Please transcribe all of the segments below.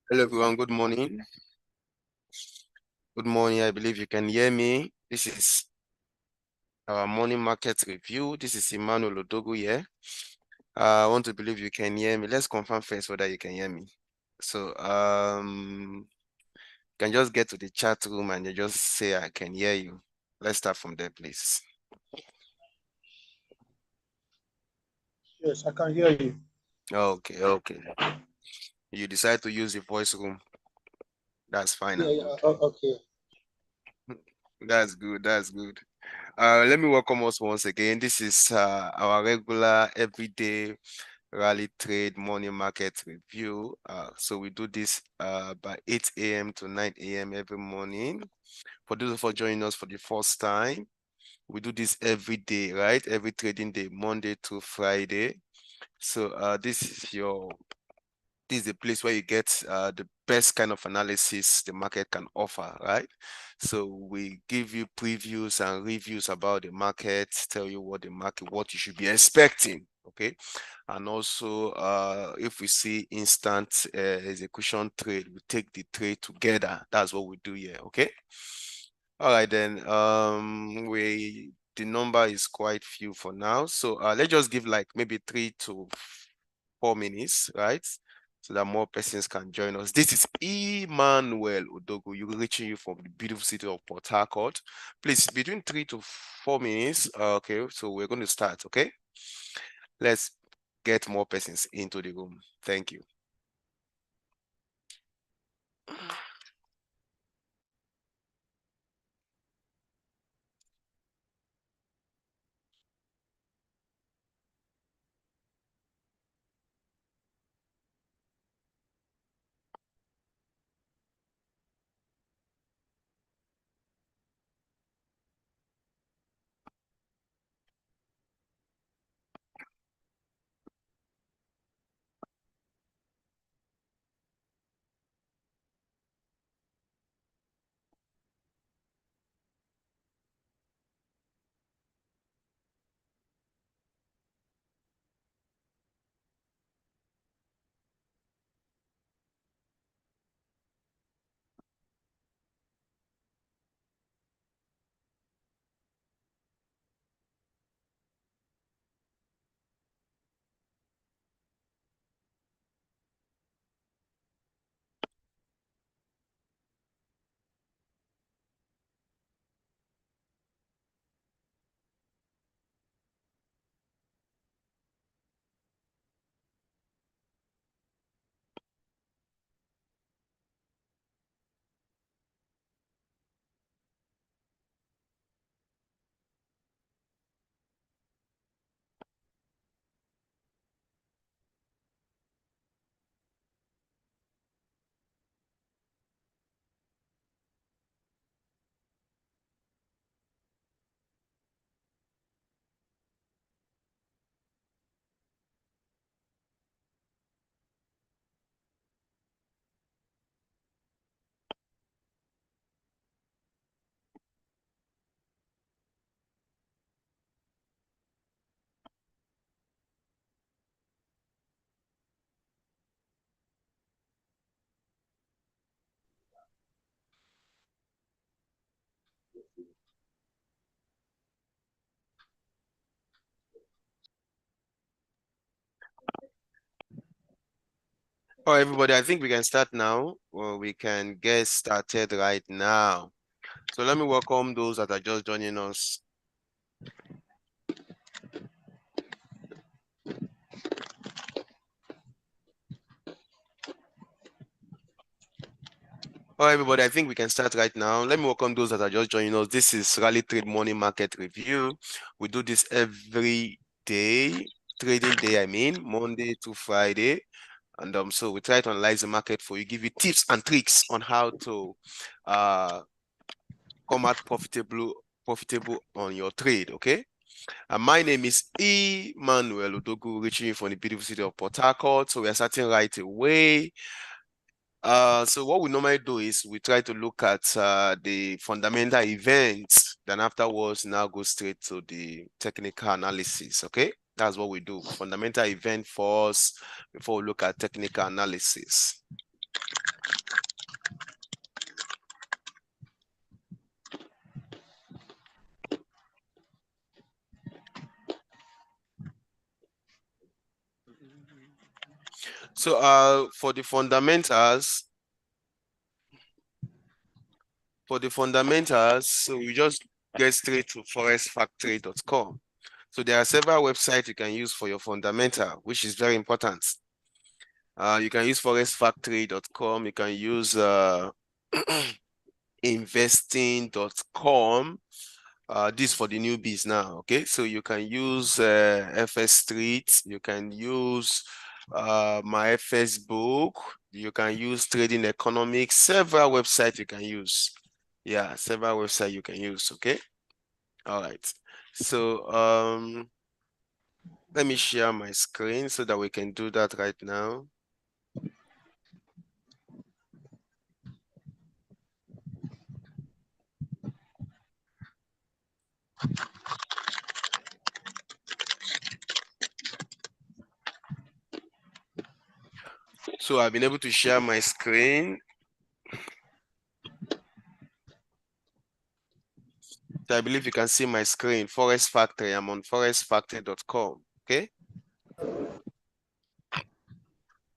Hello everyone, good morning. Good morning, I believe you can hear me. This is our morning market review. This is Emmanuel Odogu here. I want to believe you can hear me. Let's confirm first whether you can hear me. So you can just get to the chat room and you just say I can hear you. Let's start from there, please. Yes, I can hear you. Okay. You decide to use the voice room. That's fine and good. Okay. That's good. Let me welcome us once again. This is our regular everyday rally trade morning market review. So we do this by 8 a.m. to 9 a.m. every morning. For those of you joining us for the first time, we do this every day, right? Every trading day, Monday to Friday. So this is a place where you get the best kind of analysis the market can offer, right? So we give you previews and reviews about the market, tell you what you should be expecting, okay? And also, if we see instant execution trade, we take the trade together. That's what we do here, okay? All right, then, the number is quite few for now. So let's just give like maybe 3 to 4 minutes, right? So that more persons can join us. This is Emmanuel Odogu. You're reaching you from the beautiful city of Port Harcourt. Please, between 3 to 4 minutes. Okay, so we're going to start, okay? Let's get more persons into the room. Thank you. All right, everybody, I think we can start now. Well, we can get started right now. So let me welcome those that are just joining us. All right, everybody, I think we can start right now. Let me welcome those that are just joining us. This is Rally Trade Morning Market Review. We do this every day, trading day, Monday to Friday. And so we try to analyze the market for you, give you tips and tricks on how to come out profitable on your trade, okay? And my name is Emmanuel Odogu, reaching you from the beautiful city of Port Harcourt. So we are starting right away. So what we normally do is we try to look at the fundamental events, then afterwards now go straight to the technical analysis, okay? That's what we do. Fundamental event first before we look at technical analysis. So for the fundamentals, so we just get straight to forexfactory.com. So there are several websites you can use for your fundamental, which is very important. You can use forexfactory.com, you can use investing.com. This for the newbies now, okay? So you can use FS Street, you can use my FS Book, you can use Trading Economics, several websites you can use. Yeah, several websites you can use, okay? All right. So let me share my screen so that we can do that right now. So I've been able to share my screen. So I believe you can see my screen, Forex Factory. I'm on forexfactory.com, okay?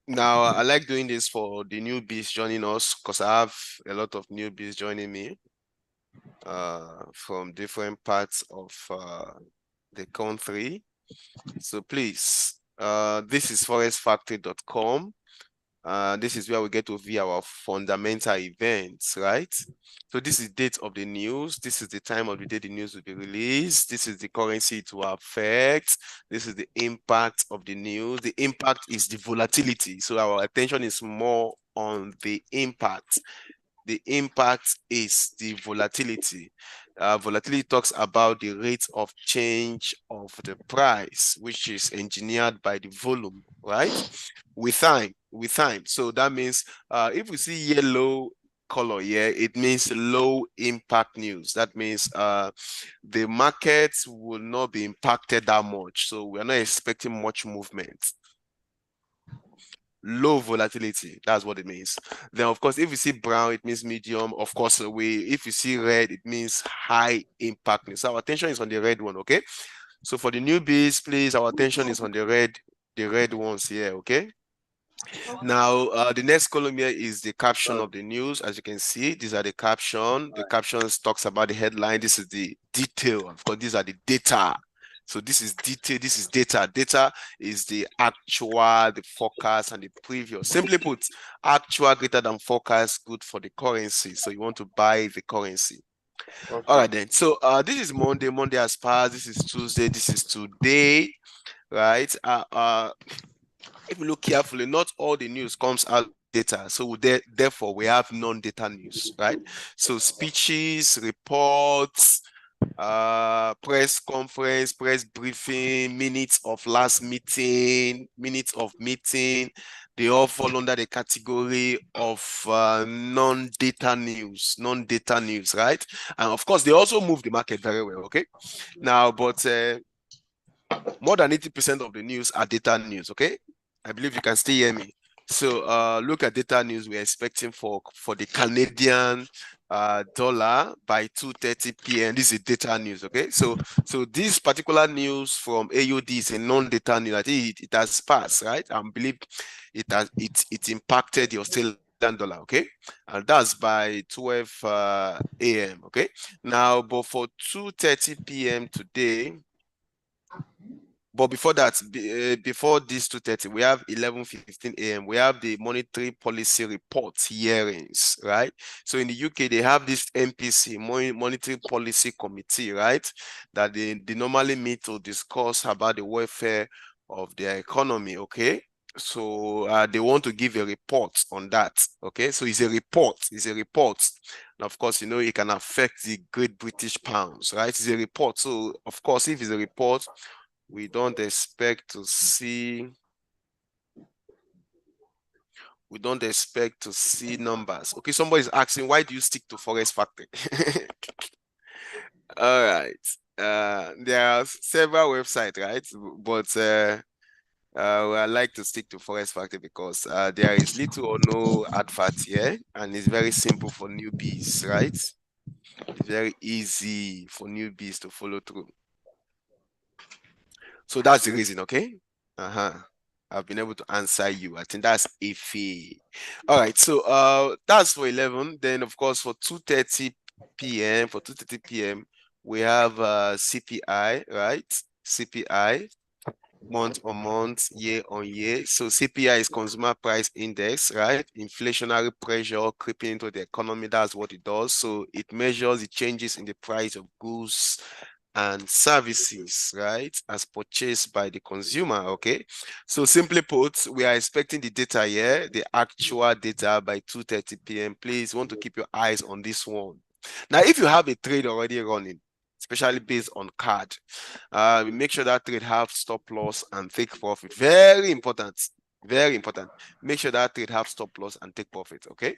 Now, I like doing this for the newbies joining us because I have a lot of newbies joining me from different parts of the country. So please, this is forexfactory.com. This is where we get to view our fundamental events, right? So this is date of the news. This is the time of the day the news will be released. This is the currency it will affect. This is the impact of the news. The impact is the volatility. So our attention is more on the impact. The impact is the volatility. Volatility talks about the rate of change of the price, which is engineered by the volume, right? With time. So that means if we see yellow color here, it means low impact news. That means the markets will not be impacted that much. So we're not expecting much movement. Low volatility, that's what it means. Then of course, if you see brown, it means medium. Of course, if you see red, it means high impact news. So our attention is on the red one, okay? So for the newbies, please, our attention is on the red ones here, okay? Now, the next column here is the caption of the news. As you can see, these are the caption. The captions talks about the headline. This is the detail. Of course, these are the data. So this is detail, this is data. Data is the actual, the forecast, and the previous. Simply put, actual greater than forecast, good for the currency. So you want to buy the currency. Okay. All right then. So this is Monday. Monday has passed. This is Tuesday. This is today, right? If you look carefully, not all the news comes out data. So therefore, we have non-data news, right? So speeches, reports, press conference, press briefing, minutes of last meeting, minutes of meeting, they all fall under the category of non-data news, right? And of course, they also move the market very well, okay? Now, but more than 80% of the news are data news, okay? I believe you can still hear me. So look at data news we're expecting for the Canadian dollar by 2:30 p.m. This is data news, okay? So this particular news from AUD is a non-data news. I think it has passed, right? I believe it impacted the Australian dollar, okay? And that's by 12 a.m., okay? Now, but for 2:30 p.m. today, but before that, before this 2:30, we have 11:15 a.m. We have the monetary policy report hearings, right? So in the UK, they have this MPC, Monetary Policy Committee, right? That they normally meet to discuss about the welfare of their economy, okay? So they want to give a report on that, okay? So it's a report, And of course, you know, it can affect the Great British Pounds, right? It's a report. So of course, if it's a report, we don't expect to see numbers. Okay, somebody's asking, why do you stick to Forex Factory? All right. There are several websites, right? But I like to stick to Forex Factory because there is little or no advert here, and it's very simple for newbies, right? It's very easy for newbies to follow through. So that's the reason, okay? I've been able to answer you. I think that's a fee. All right, so that's for 11. Then of course for 2:30 p.m. we have CPI, right? CPI month on month, year on year. So CPI is consumer price index, right? Inflationary pressure creeping into the economy. That's what it does. So it measures the changes in the price of goods and services, right, as purchased by the consumer. Okay, so simply put, we are expecting the data here, the actual data, by 2:30 p.m. Please want to keep your eyes on this one. Now, if you have a trade already running, especially based on card, make sure that trade have stop loss and take profit. Very important. Very important. Make sure that trade have stop loss and take profit. Okay.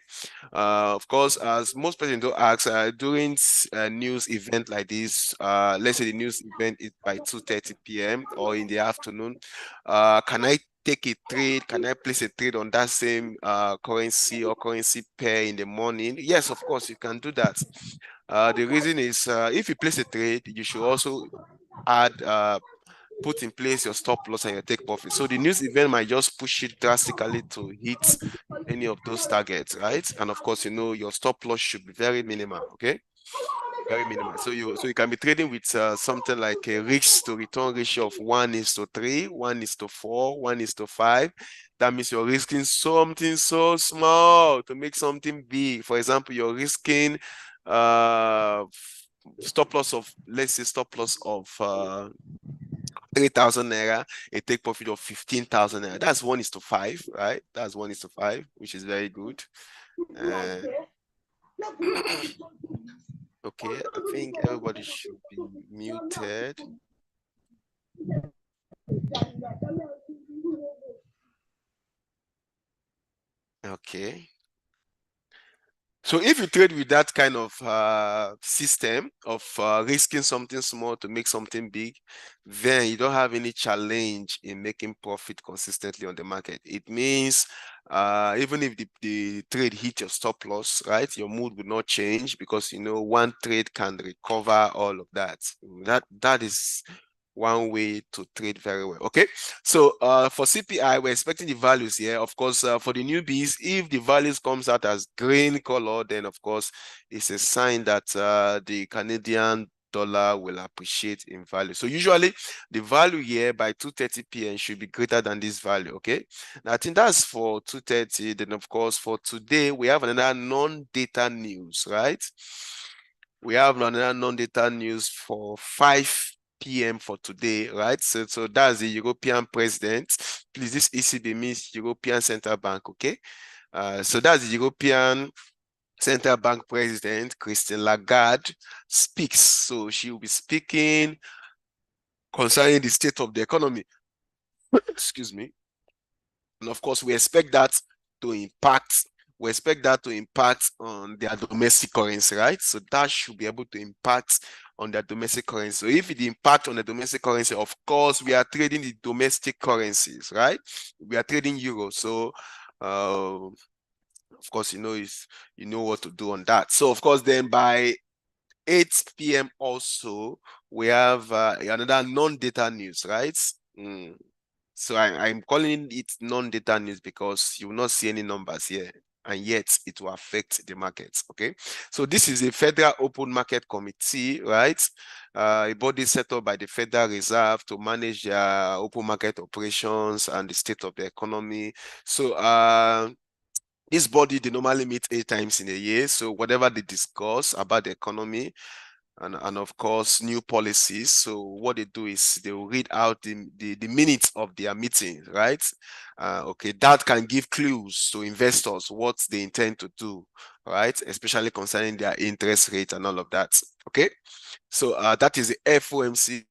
Of course, as most people do ask, during a news event like this, let's say the news event is by 2:30 p.m. or in the afternoon, can I take a trade? Can I place a trade on that same currency or currency pair in the morning? Yes, of course, you can do that. The reason is if you place a trade, you should also add put in place your stop loss and your take profit. So the news event might just push it drastically to hit any of those targets, right? And of course, your stop loss should be very minimal, okay? Very minimal. So you can be trading with something like a risk to return ratio of 1:3, 1:4, 1:5. That means you're risking something so small to make something big. For example, you're risking stop loss of, let's say, stop loss of 3,000 naira, a take profit of 15,000 naira. That's 1:5, right? That's 1:5, which is very good. Okay, I think everybody should be muted. Okay. So if you trade with that kind of system of risking something small to make something big, then you don't have any challenge in making profit consistently on the market. It means even if the trade hit your stop loss, right, your mood will not change because one trade can recover all of that. That is one way to trade very well. Okay, so for CPI, we're expecting the values here. Of course, for the newbies, if the values comes out as green color, then of course it's a sign that the Canadian dollar will appreciate in value. So usually the value here by 2:30 p.m. should be greater than this value. Okay, now I think that's for 2:30. Then of course for today we have another non-data news, right? We have another non-data news for 5 p.m. for today, right? So that's the European president. Please, this ECB means European Central Bank, okay? So that's the European Central Bank President, Christine Lagarde, speaks. So she will be speaking concerning the state of the economy. Excuse me. And of course, we expect that to impact on their domestic currency, right? So that should be able to impact on their domestic currency. So if it impact on the domestic currency, of course, we are trading the domestic currencies, right? We are trading euros. So of course, you know what to do on that. So of course, then by 8 p.m. also, we have another non-data news, right? So I'm calling it non-data news because you will not see any numbers here, and yet it will affect the markets. Okay, so this is a Federal Open Market Committee, right? A body set up by the Federal Reserve to manage their open market operations and the state of the economy. So this body, they normally meet 8 times in a year. So whatever they discuss about the economy, and of course new policies. So what they do is they will read out the minutes of their meeting, right? Okay, that can give clues to investors what they intend to do, right? Especially concerning their interest rate and all of that. Okay, so that is the FOMC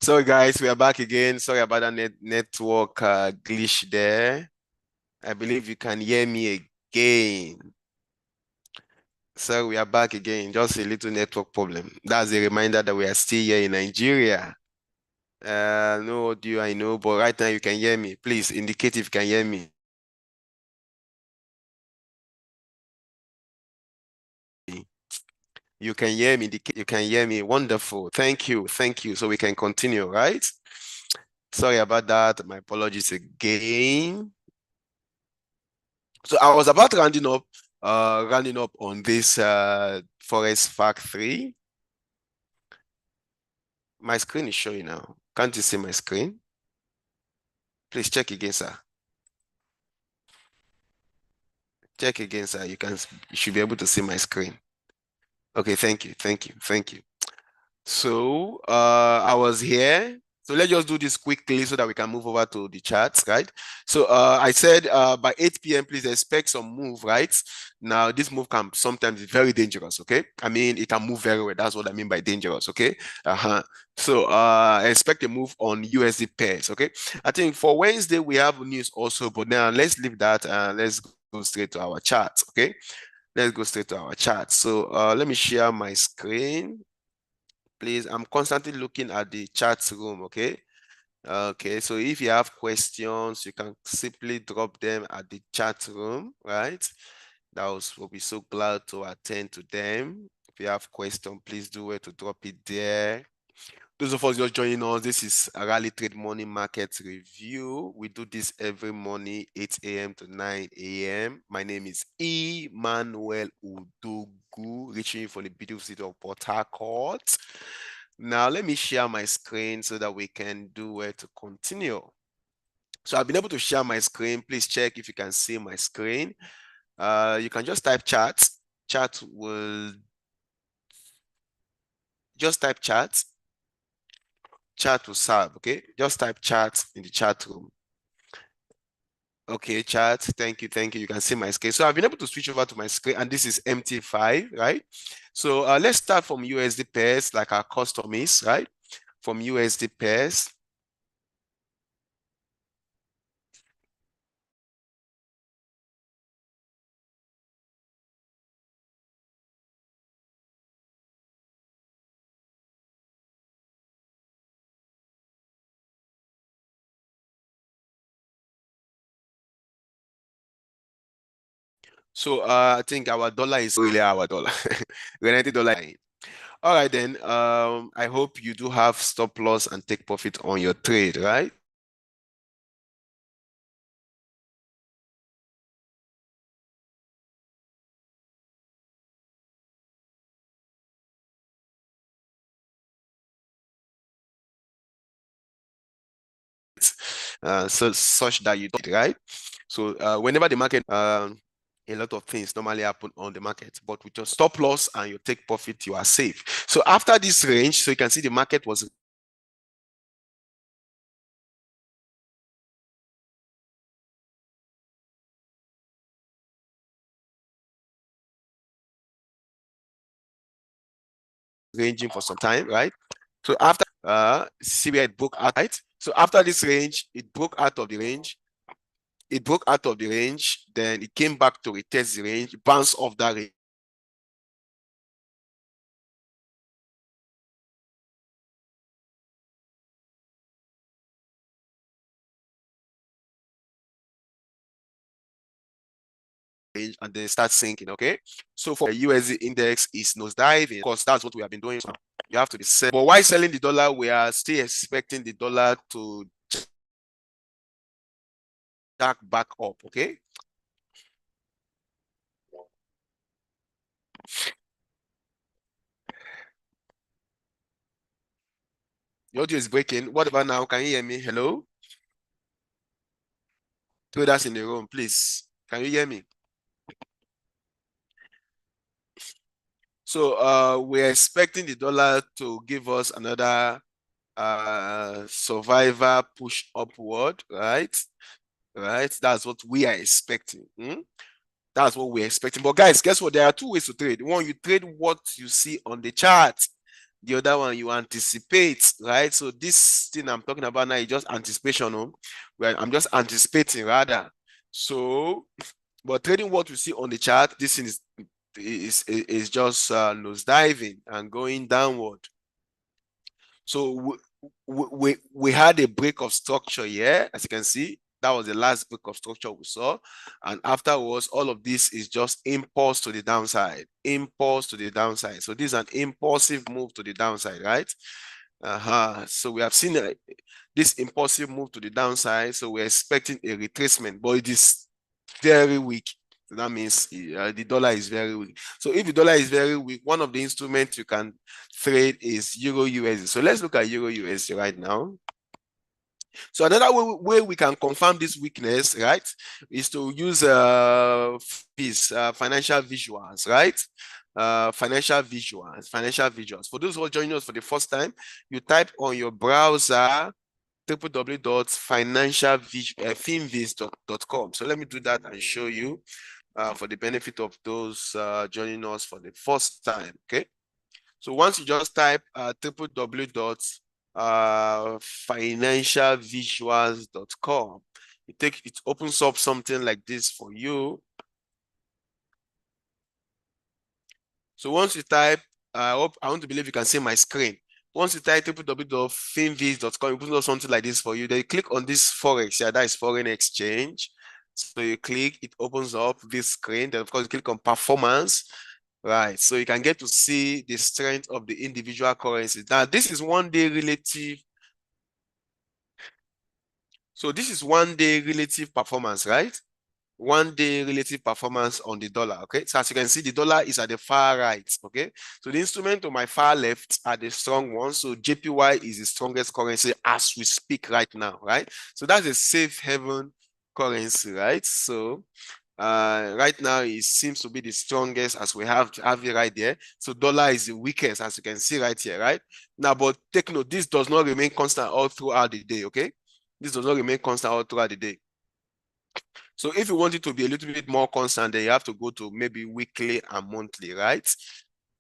So guys, we are back again. Sorry about that network glitch there. I believe you can hear me again. So we are back again. Just a little network problem. That's a reminder that we are still here in Nigeria. No audio, I know, but right now you can hear me. Please indicate if you can hear me. You can hear me. You can hear me. Wonderful. Thank you. Thank you. So we can continue, right? Sorry about that. My apologies again. So I was about rounding up on this Forex Factory. My screen is showing now. Can't you see my screen? Please check again, sir. Check again, sir. You should be able to see my screen. Okay, thank you, thank you, thank you. So I was here. So let's just do this quickly so that we can move over to the charts, right? So I said by 8 p.m. please expect some move, right? Now this move can sometimes be very dangerous, okay? I mean it can move very well. That's what I mean by dangerous, okay? So expect a move on USD pairs, okay? I think for Wednesday we have news also, but now let's leave that and let's go straight to our charts, okay? Let's go straight to our charts. So let me share my screen. Please, I'm constantly looking at the chat room, okay? Okay, so if you have questions, you can simply drop them at the chat room, right? We'll be so glad to attend to them. If you have questions, please do it to drop it there. Those of us just joining us, this is a Rally Trade Morning Market Review. We do this every morning, 8 a.m. to 9 a.m. My name is Emmanuel Udugu, reaching you from the beautiful city of Port Harcourt. Now, let me share my screen so that we can do it to continue. So I've been able to share my screen. Please check if you can see my screen. You can just type chat. Chat will just type chat. Chat will serve, okay? Just type chat in the chat room. Okay, chat. Thank you. Thank you. You can see my screen. So I've been able to switch over to my screen, and this is MT5, right? So let's start from USD pairs, like our custom is, right? From USD pairs. So I think our dollar is really our dollar. $90. All right, then. I hope you do have stop loss and take profit on your trade, right? So such that you don't, right? So whenever the market, a lot of things normally happen on the market, but with your stop loss and your take profit, you are safe. So after this range, so you can see the market was ranging for some time, right? So after see where it broke out, right? So after this range, it broke out of the range. It broke out of the range, then it came back to retest the range, bounce off that range. and then start sinking. Okay, so for the USD index is nosediving, because that's what we have been doing. So you have to be selling. But why selling the dollar? We are still expecting the dollar to jack back up. Okay. The audio is breaking. What about now? Can you hear me? Hello? Traders in the room, please. Can you hear me? So we're expecting the dollar to give us another survivor push upward, right? Right? That's what we are expecting. That's what we're expecting. But guys, guess what? There are two ways to trade. One, you trade what you see on the chart. The other one, you anticipate, right? So this thing I'm talking about now is just anticipation. Well, I'm just anticipating rather. So, but trading what you see on the chart, this thing is just nose diving and going downward. So we had a break of structure here, as you can see. That was the last break of structure we saw. And afterwards, all of this is just impulse to the downside. Impulse to the downside. So this is an impulsive move to the downside, right? So we have seen this impulsive move to the downside. So we're expecting a retracement, but it is very weak. So that means the dollar is very weak. So if the dollar is very weak, one of the instruments you can trade is Euro USD. So let's look at Euro USD right now. So another way we can confirm this weakness, right, is to use these financial visuals, right? Financial visuals. For those who are joining us for the first time, you type on your browser www.financialfinviz.com. So let me do that and show you for the benefit of those joining us for the first time. Okay. So once you just type www.financialvisuals.com, it opens up something like this for you. So once you type, I want to believe you can see my screen. Once you type www.finviz.com, it opens up something like this for you. Then you click on this Forex, yeah, that is foreign exchange. So you click, it opens up this screen. Then of course you click on performance. Right, so you can get to see the strength of the individual currencies. Now, this is 1 day relative. So this is 1 day relative performance, right? 1 day relative performance on the dollar, okay? So as you can see, the dollar is at the far right, okay? So the instrument on my far left are the strong ones. So JPY is the strongest currency as we speak right now, right? So that's a safe haven currency, right? So right now it seems to be the strongest as we have it right there. So dollar is the weakest, as you can see right here, right? Now, but take note, this does not remain constant all throughout the day, okay? This does not remain constant all throughout the day. So if you want it to be a little bit more constant, then you have to go to maybe weekly and monthly, right?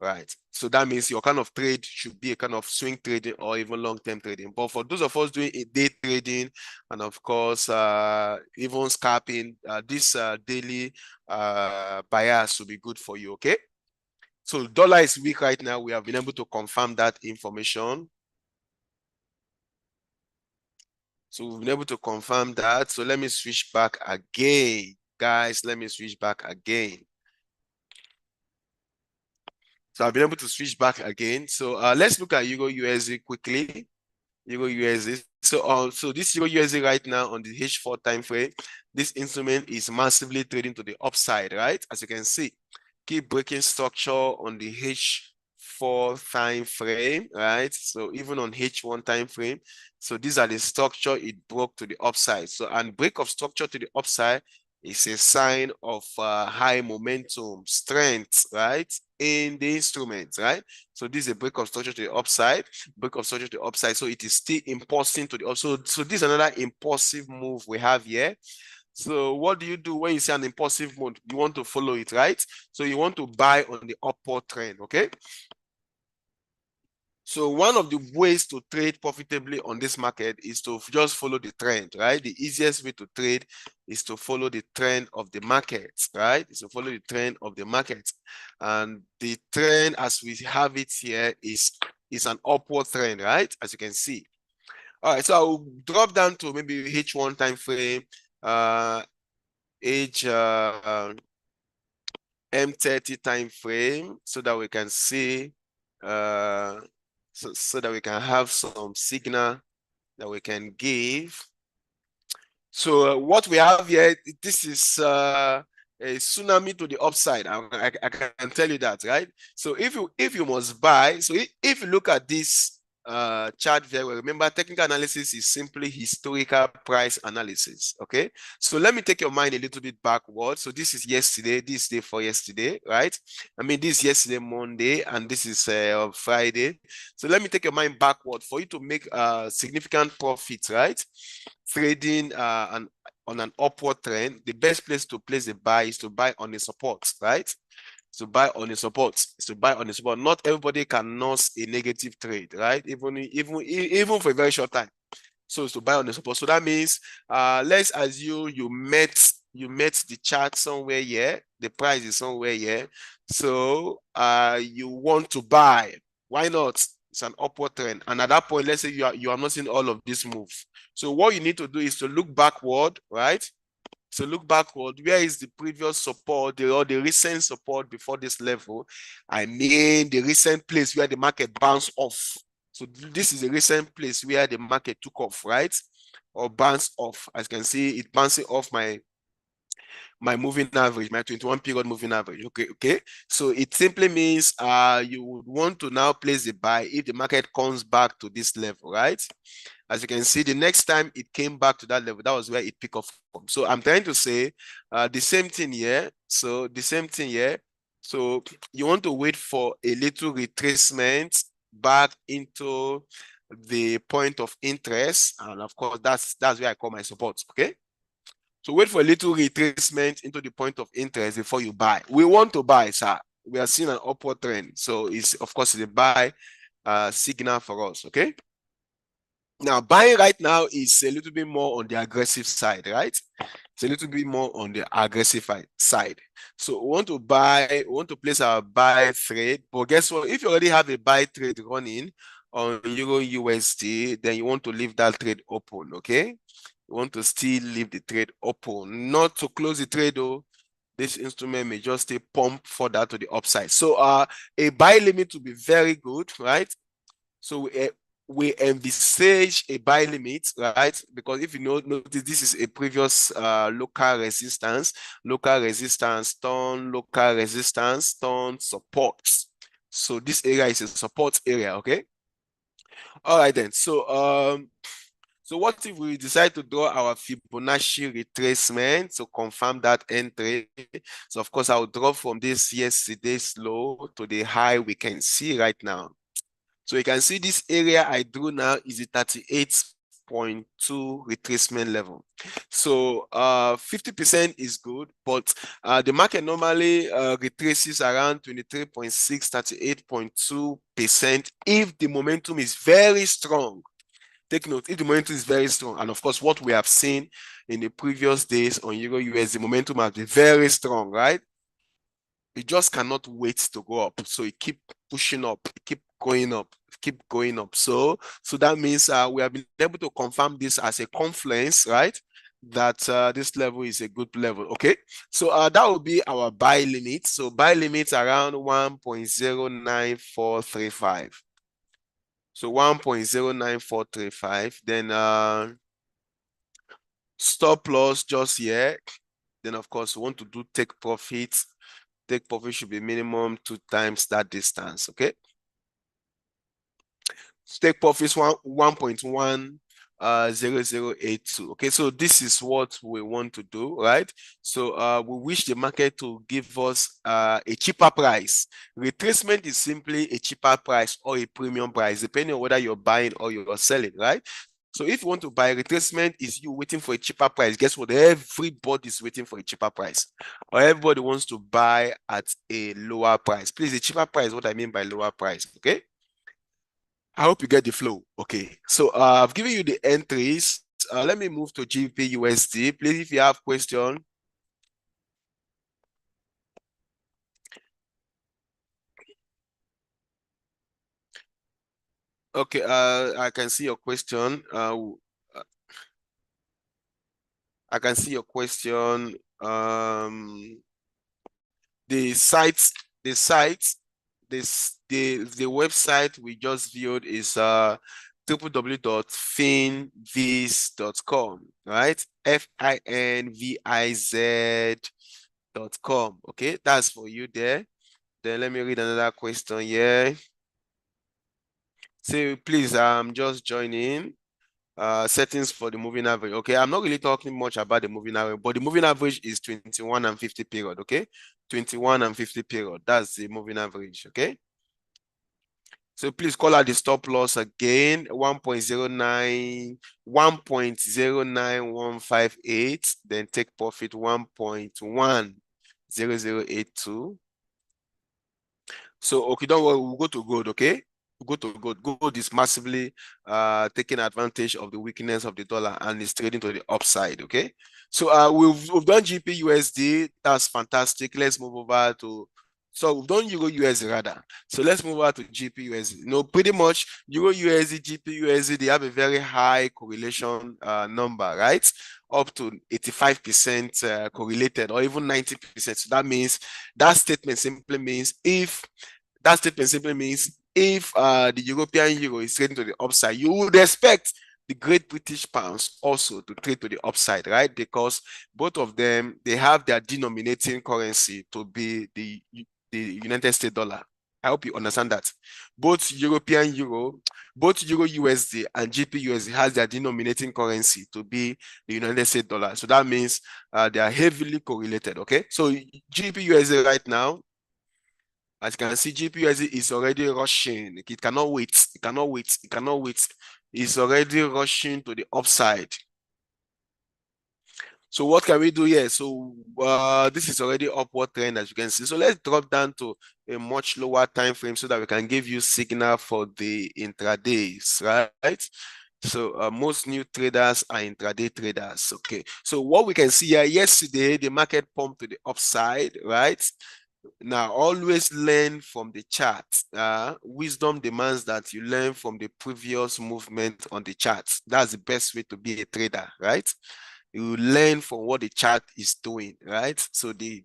Right. So that means your kind of trade should be a kind of swing trading or even long-term trading. But for those of us doing a day trading and of course even scalping, this daily bias will be good for you, okay? So dollar is weak right now. We have been able to confirm that information. So we've been able to confirm that. So let me switch back again. Guys, let me switch back again. So I've been able to switch back again. So let's look at Euro USD quickly. Euro USD. So this Euro USD right now on the H4 time frame, this instrument is massively trading to the upside, right? As you can see, keep breaking structure on the H4 time frame, right? So even on H1 time frame, so these are the structure it broke to the upside. So and break of structure to the upside is a sign of high momentum, strength, right, in the instrument, right? So this is a break of structure to the upside, break of structure to the upside. So it is still impulsing to the upside. So this is another impulsive move we have here. So what do you do when you see an impulsive move? You want to follow it, right? So you want to buy on the upward trend, okay? So one of the ways to trade profitably on this market is to just follow the trend, right? The easiest way to trade is to follow the trend of the market, right? Is to follow the trend of the market. And the trend as we have it here is an upward trend, right? As you can see. All right, so I'll drop down to maybe H1 time frame, M30 time frame so that we can see, so that we can have some signal that we can give. So what we have here, this is a tsunami to the upside. I can tell you that, right? So if you must buy, so if you look at this chart very well, remember technical analysis is simply historical price analysis. Okay, so let me take your mind a little bit backward. So this is yesterday, this day for yesterday, right? I mean, this is yesterday Monday, and this is Friday. So let me take your mind backward for you to make significant profits, right? Trading on an upward trend. The best place to place a buy is to buy on a support, right? To buy on a support, is to buy on a support. Not everybody can nurse a negative trade, right? Even for a very short time. So it's to buy on the support. So that means let's assume you met the chart somewhere here, the price is somewhere here. So you want to buy. Why not? It's an upward trend. And at that point, let's say you are not seeing all of this move. So what you need to do is to look backward, right? So look backward. Where is the previous support or the recent support before this level? I mean, the recent place where the market bounced off. So this is a recent place where the market took off, right? Or bounced off. As you can see, it bouncing off my moving average, my 21 period moving average. Okay. So it simply means you would want to now place the buy if the market comes back to this level, right? As you can see, the next time it came back to that level, that was where it picked up from. So I'm trying to say the same thing here. So the same thing here. So you want to wait for a little retracement back into the point of interest. And of course, that's where I call my support. Okay. So wait for a little retracement into the point of interest before you buy. We want to buy, sir. We are seeing an upward trend. So it's, of course, the buy signal for us. Okay. Now, buying right now is a little bit more on the aggressive side, right? It's a little bit more on the aggressive side. So we want to buy, we want to place our buy trade. But guess what? If you already have a buy trade running on Euro USD, then you want to leave that trade open, okay? You want to still leave the trade open, not to close the trade though. This instrument may just stay pump further to the upside. So a buy limit to be very good, right? So we envisage a buy limit, right? Because if you notice, this is a previous local resistance, turn local resistance, turn support. So this area is a support area, okay? All right then. So what if we decide to draw our Fibonacci retracement to confirm that entry? So of course, I'll draw from this yesterday's low to the high we can see right now. So you can see this area I drew now is a 38.2 retracement level. So 50% is good, but the market normally retraces around 23.6, 38.2% if the momentum is very strong. Take note, if the momentum is very strong, and of course, what we have seen in the previous days on Euro US, the momentum has been very strong, right? It just cannot wait to go up. So it keep pushing up, keep going up, keep going up. So that means we have been able to confirm this as a confluence, right? That this level is a good level. Okay. So that will be our buy limit. So buy limit around 1.09435. So 1.09435. Then stop loss just here. Then of course we want to do take profits. Take profit should be minimum 2 times that distance. Okay. Take profits 1.10082. Okay, so this is what we want to do, right? So we wish the market to give us a cheaper price. Retracement is simply a cheaper price or a premium price, depending on whether you're buying or you're selling, right? So if you want to buy, retracement is you waiting for a cheaper price. Guess what? Everybody is waiting for a cheaper price. Or everybody wants to buy at a lower price. Please, a cheaper price, what I mean by lower price, okay? I hope you get the flow. Okay. So I've given you the entries. Let me move to GBP USD. Please, if you have question. Okay, I can see your question. I can see your question. the website we just viewed is www.finviz.com, right? finviz.com. Okay, that's for you there. Then let me read another question here. So please, just join in. Settings for the moving average. Okay, I'm not really talking much about the moving average, but the moving average is 21 and 50 period. Okay, 21 and 50 period. That's the moving average. Okay. So please call out the stop loss again, 1.09158, then take profit 1.10082. So okay, don't worry, we'll go to gold, okay? We'll go to gold. Gold is massively taking advantage of the weakness of the dollar and is trading to the upside, okay? So we've done GPUSD, that's fantastic. Let's move over to, so we've done Euro USD rather. So let's move over to GPUSD. You know, pretty much Euro USD, GPUSD, they have a very high correlation number, right? Up to 85% correlated, or even 90%. So that means that statement simply means if the European euro is trading to the upside, you would expect the Great British pounds also to trade to the upside, right? Because both of them, they have their denominating currency to be the United States dollar. I hope you understand that. Both Euro USD and GPUSD has their denominating currency to be the United States dollar. So that means they are heavily correlated, okay? So GPUSD right now, as you can see, GPUSD is already rushing. It cannot wait. It cannot wait. It cannot wait. It's already rushing to the upside. So what can we do here? So this is already upward trend, as you can see. So let's drop down to a much lower time frame so that we can give you signal for the intradays, right? So most new traders are intraday traders. Okay. So what we can see here, yesterday the market pumped to the upside, right? Now, always learn from the chart. Wisdom demands that you learn from the previous movement on the chart. That's the best way to be a trader, right? You learn from what the chart is doing, right? So the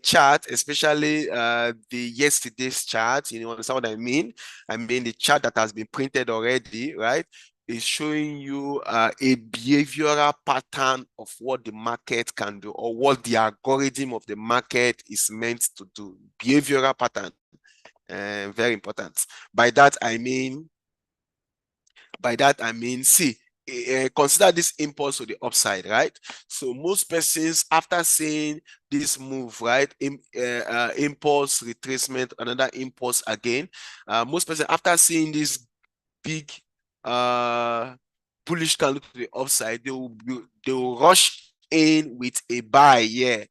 chart, especially the yesterday's chart, you understand what I mean? I mean the chart that has been printed already, right? Is showing you a behavioral pattern of what the market can do, or what the algorithm of the market is meant to do. Behavioral pattern, very important. By that I mean, see, consider this impulse to the upside, right? So most persons, after seeing this move, right, impulse retracement, another impulse again, most persons after seeing this big bullish candle to the upside, they will rush in with a buy here.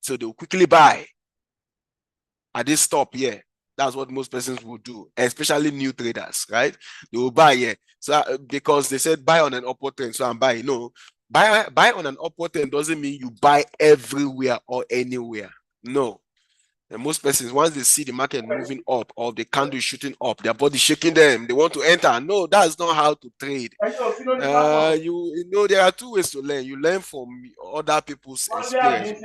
So they will quickly buy at this stop here. That's what most persons will do, especially new traders, right? They will buy here. So because they said buy on an upward trend, so I'm buying. No, buy on an upward trend doesn't mean you buy everywhere or anywhere. No. And most persons, once they see the market moving up or the candle shooting up, their body shaking them, they want to enter. No, that's not how to trade. You know, there are two ways to learn. You learn from other people's experience.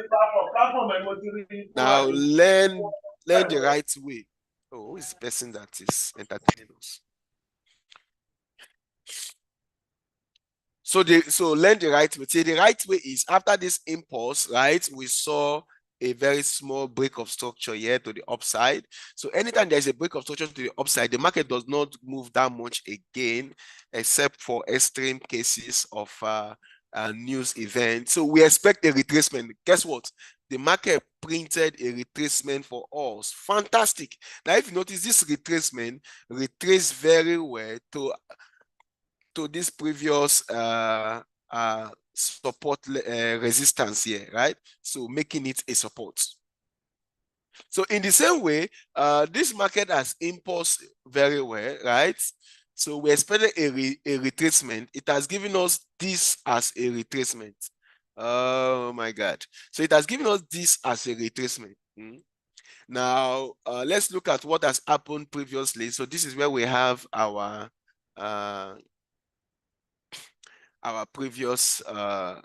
Now learn the right way. Oh, who is the person that is entertaining us? So learn the right way. See, the right way is after this impulse, right? We saw a very small break of structure here to the upside. So anytime there's a break of structure to the upside, the market does not move that much again, except for extreme cases of news events. So we expect a retracement. Guess what? The market printed a retracement for us. Fantastic. Now, if you notice, this retracement retraced very well to this previous support resistance here, right? So making it a support. So in the same way, this market has impulsed very well, right? So we expected a retracement. It has given us this as a retracement. Oh my God. So it has given us this as a retracement. Now, let's look at what has happened previously. So this is where we have our previous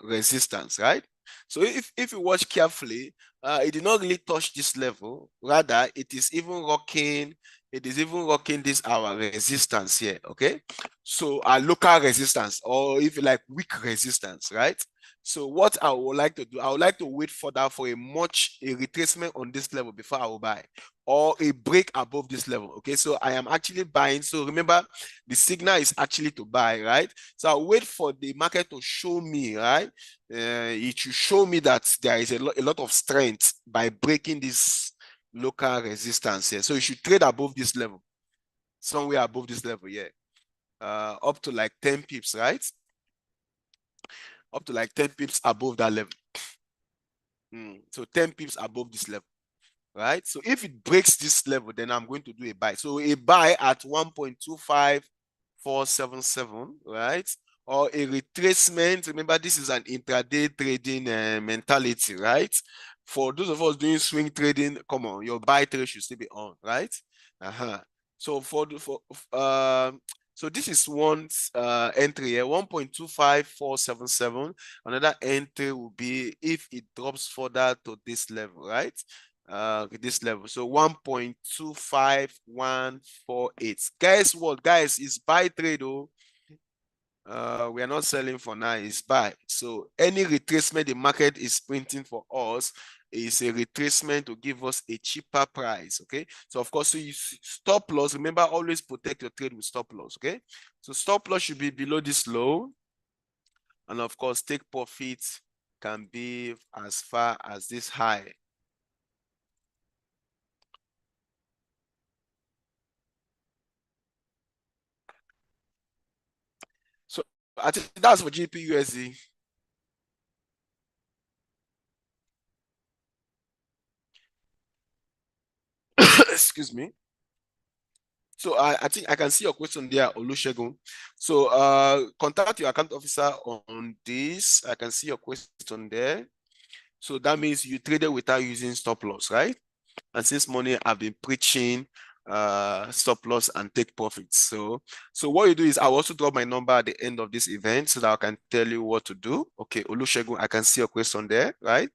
resistance, right? So if you watch carefully, it did not really touch this level. Rather, it is even rocking this our resistance here. Okay, so our local resistance, or if you like, weak resistance, right? So what I would like to do, I would like to wait for that for a retracement on this level before I will buy, or a break above this level. Okay, so I am actually buying. So remember, the signal is actually to buy, right? So I'll wait for the market to show me, right? It should show me that there is a lot of strength by breaking this local resistance here. So you should trade above this level, somewhere above this level, yeah. Up to like 10 pips, right? Up to like 10 pips above that level. So 10 pips above this level, right? So if it breaks this level, then I'm going to do a buy. So a buy at 1.25477, right? Or a retracement. Remember, this is an intraday trading mentality, right? For those of us doing swing trading, come on, your buy trade should still be on, right? So so this is one entry here, 1.25477. Another entry will be if it drops further to this level, right? This level. So 1.25148. Guess what, guys? It's buy trade. Oh, we are not selling for now, it's buy. So any retracement the market is printing for us is a retracement to give us a cheaper price. Okay, so of course, so you stop loss, remember, always protect your trade with stop loss. Okay, so stop loss should be below this low, and of course take profits can be as far as this high. So I think that's for GBP/USD. Excuse me. So I think I can see your question there, Olusegun. So contact your account officer on this. I can see your question there. So that means you traded without using stop loss, right? And since morning I've been preaching stop loss and take profits. So what you do is I'll also drop my number at the end of this event so that I can tell you what to do. Okay, Olusegun, I can see your question there, right?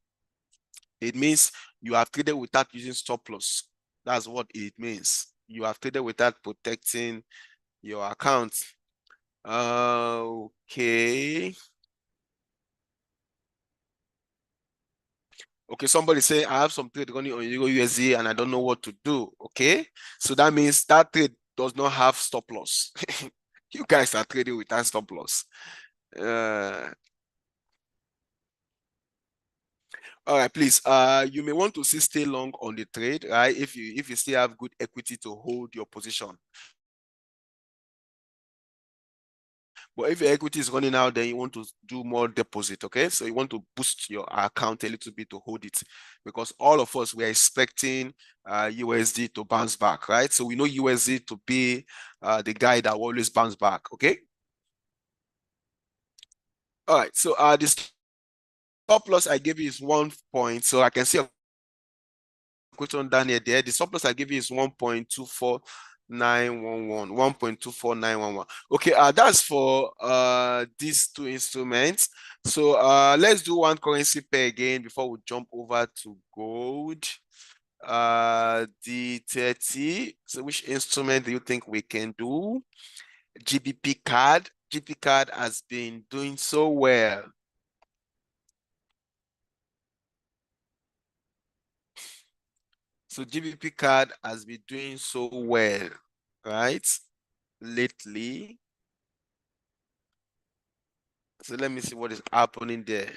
It means you have traded without using stop loss. That's what it means. You have traded without protecting your account. Okay. Okay, somebody say I have some trade running on Euro USD and I don't know what to do. Okay, so that means that trade does not have stop loss. You guys are trading without stop loss. All right, please. You may want to still stay long on the trade, right? If you still have good equity to hold your position. But if your equity is running out, then you want to do more deposit, okay? So you want to boost your account a little bit to hold it, because all of us, we are expecting USD to bounce back, right? So we know USD to be the guy that will always bounce back, okay? All right, so the stop loss I gave you is 1 point, so I can see a question down here there. The stop loss I give you is 1.24911. 1.24911. Okay, that's for these two instruments. So let's do one currency pair again before we jump over to gold. D30. So which instrument do you think we can do? GBP CAD. GBP CAD has been doing so well. So GBP CAD has been doing so well, right? Lately. So let me see what is happening there.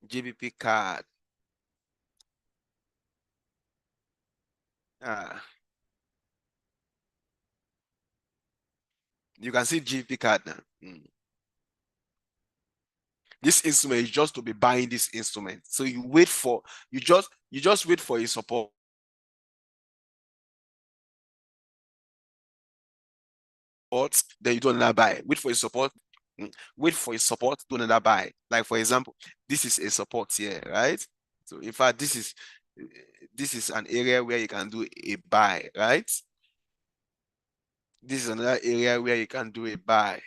GBP CAD. You can see GBP CAD now. This instrument is just to be buying this instrument. So you just wait for a support. Then you do another buy. Wait for a support. Wait for a support, do another buy. Like for example, this is a support here, right? So in fact, this is an area where you can do a buy, right? This is another area where you can do a buy.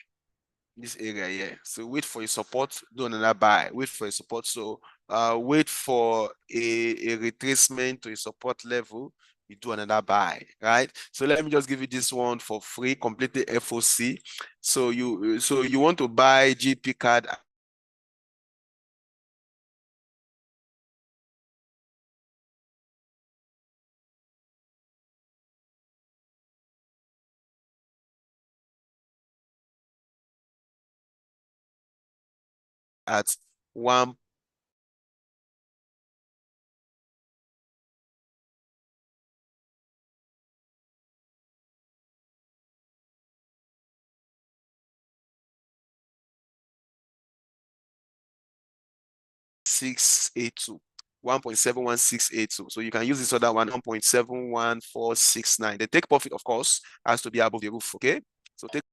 This area here. So wait for a support, do another buy. Wait for a support. So wait for a retracement to a support level, you do another buy, right? So let me just give you this one for free, completely FOC. So you want to buy GP card at 1. 682, 1.71682. So you can use this other one, 1.71469. The take profit, of course, has to be above the roof. Okay. So take.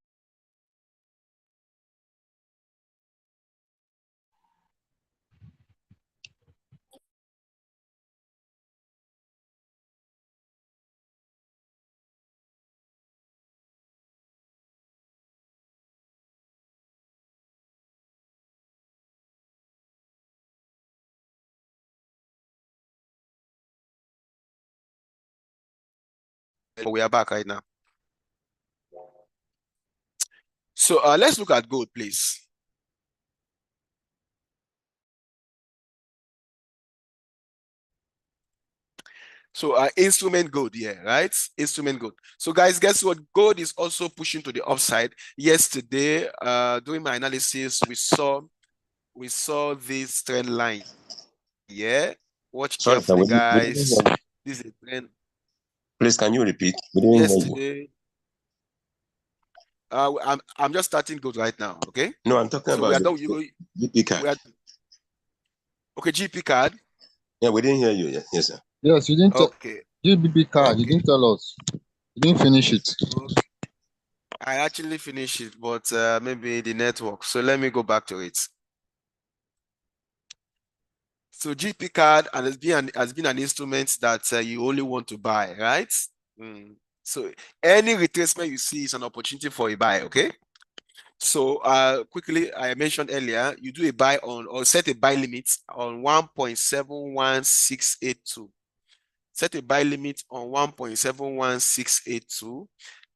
We are back right now. So let's look at gold, please. So instrument gold, yeah, right? Instrument gold. So guys, guess what? Gold is also pushing to the upside. Yesterday, during my analysis, we saw this trend line. Yeah, watch Sorry, sir, carefully, we didn't hear guys. you. This is a trend. Please, can you repeat? We didn't hear you. Yesterday, I'm just starting gold right now. Okay. No, I'm talking So we about are done. the GP card. We are okay. GP card. Yeah, we didn't hear you. Yeah. Yes, sir. Yes, you didn't tell Okay. GBB card. You Okay. didn't tell us. You didn't finish it. Okay. I actually finished it, but maybe the network. So let me go back to it. So GP card has been an instrument that you only want to buy, right? So any retracement you see is an opportunity for a buy. Okay. So quickly, I mentioned earlier, you do a buy on or set a buy limit on 1.71682. Set a buy limit on 1.71682.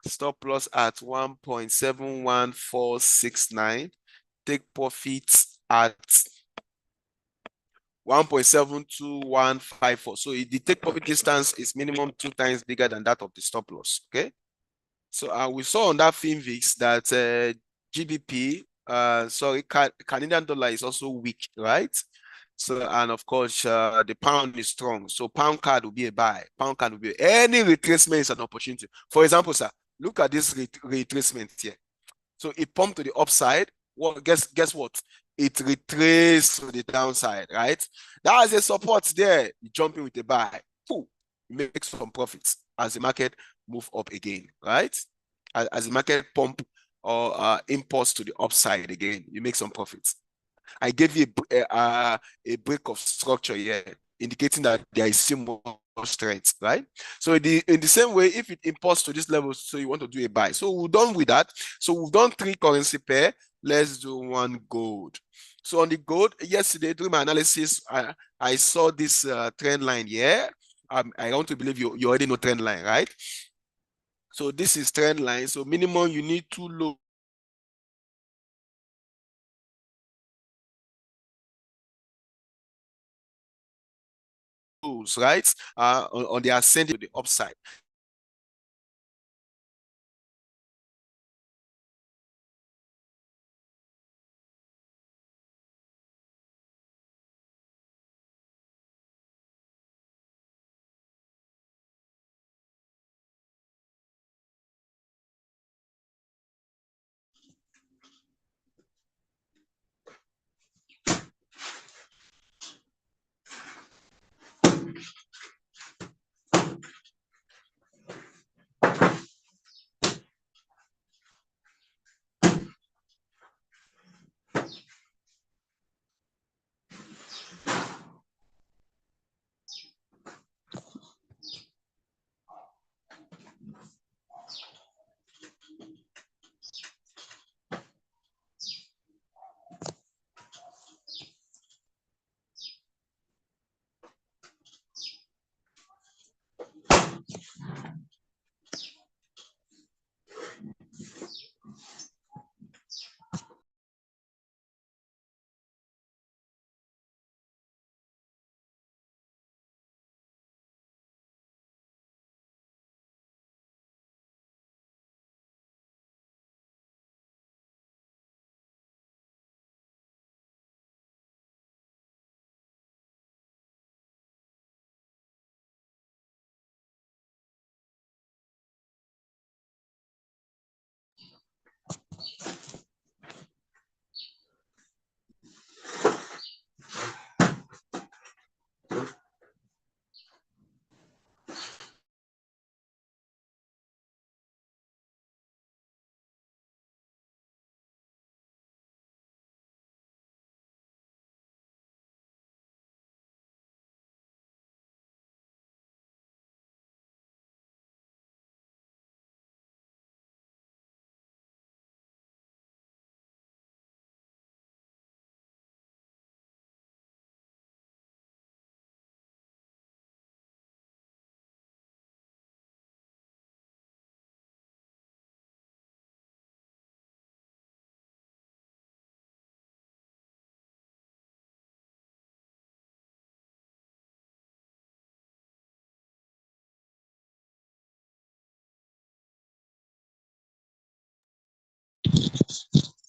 Stop loss at 1.71469. Take profits at 1.72154. So the take profit distance is minimum 2 times bigger than that of the stop loss. Okay. So we saw on that FinVix that GBP, Canadian dollar is also weak, right? So, and of course, the pound is strong. So pound card will be a buy. Pound card will be any retracement is an opportunity. For example, sir, look at this retracement here. So it pumped to the upside. Well, guess what? It retraced to the downside, right? That is a support there. You jump in with a buy. Pooh, you make some profits as the market move up again, right? As the market pump or impulse to the upside again, you make some profits. I gave you a break of structure here, indicating that there is still more strength, right? So in the same way, if it impulse to this level, so you want to do a buy. So we're done with that. So we've done 3 currency pair. Let's do 1 gold. So on the gold, yesterday during my analysis, I saw this trend line here. I want to believe you already know trend line, right? So this is trend line. So minimum you need 2 lows, right? On the ascending to the upside.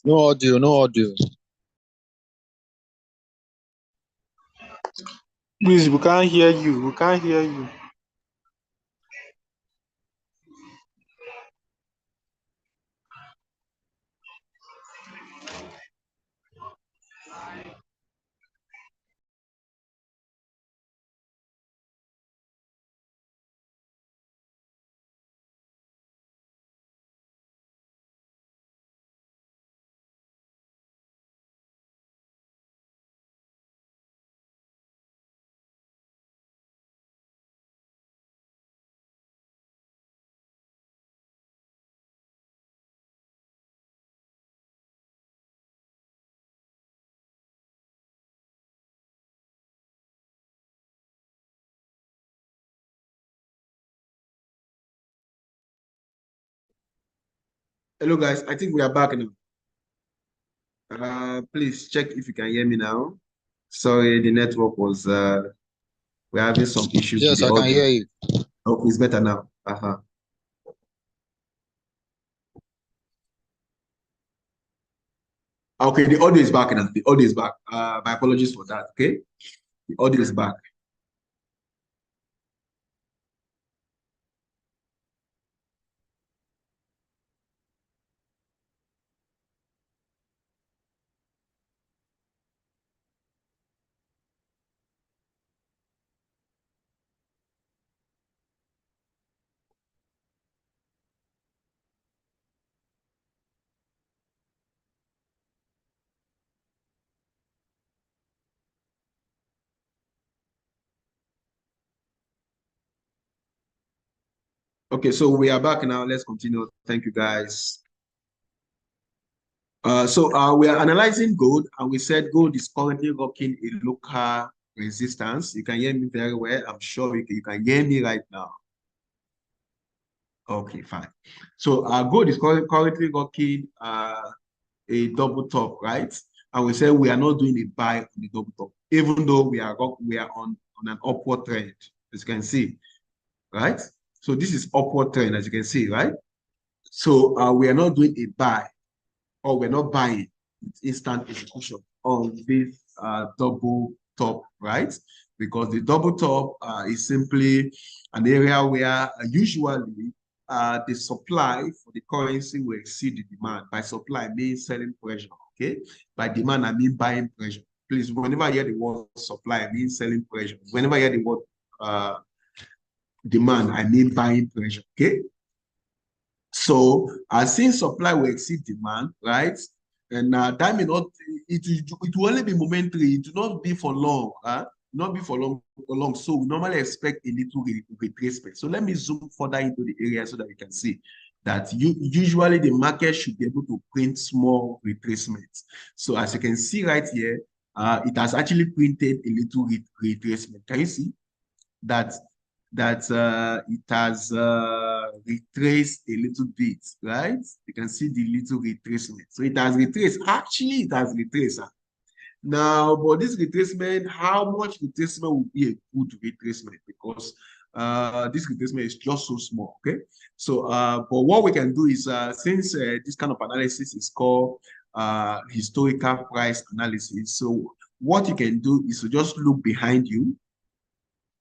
No audio, no audio. Please, we can't hear you. We can't hear you. Hello, guys. I think we are back now. Please check if you can hear me now. Sorry, the network was we're having some issues with Yes, the I can audio. hear you. Oh, it's better now. Okay, the audio is back now. The audio is back. My apologies for that. Okay, the audio is back. Okay, so we are back now. Let's continue. Thank you, guys. We are analyzing gold, and we said gold is currently rocking a local resistance. You can hear me very well. I'm sure you can hear me right now. Okay, fine. So gold is currently rocking a double top, right? And we said we are not doing a buy on the double top, even though we are on an upward trend, as you can see, right? So this is upward trend, as you can see, right? So we are not doing a buy, or we're not buying instant execution on this double top, right? Because the double top is simply an area where usually the supply for the currency will exceed the demand. By supply, I mean selling pressure, okay? By demand, I mean buying pressure. Please, whenever you hear the word supply, I mean selling pressure. Whenever you hear the word demand, I mean buying pressure, okay? So since supply will exceed demand, right? And that may not, it will only be momentary. It will not be for long, not be for long. So we normally expect a little retracement. So let me zoom further into the area so that you can see that usually the market should be able to print small retracements. So as you can see right here, it has actually printed a little retracement. Can you see that it has retraced a little bit, right? You can see the little retracement. So it has retraced. Actually, it has retraced. Now, but this retracement, how much retracement would be a good retracement? Because this retracement is just so small, okay? So, but what we can do is, since this kind of analysis is called historical price analysis, so what you can do is to just look behind you.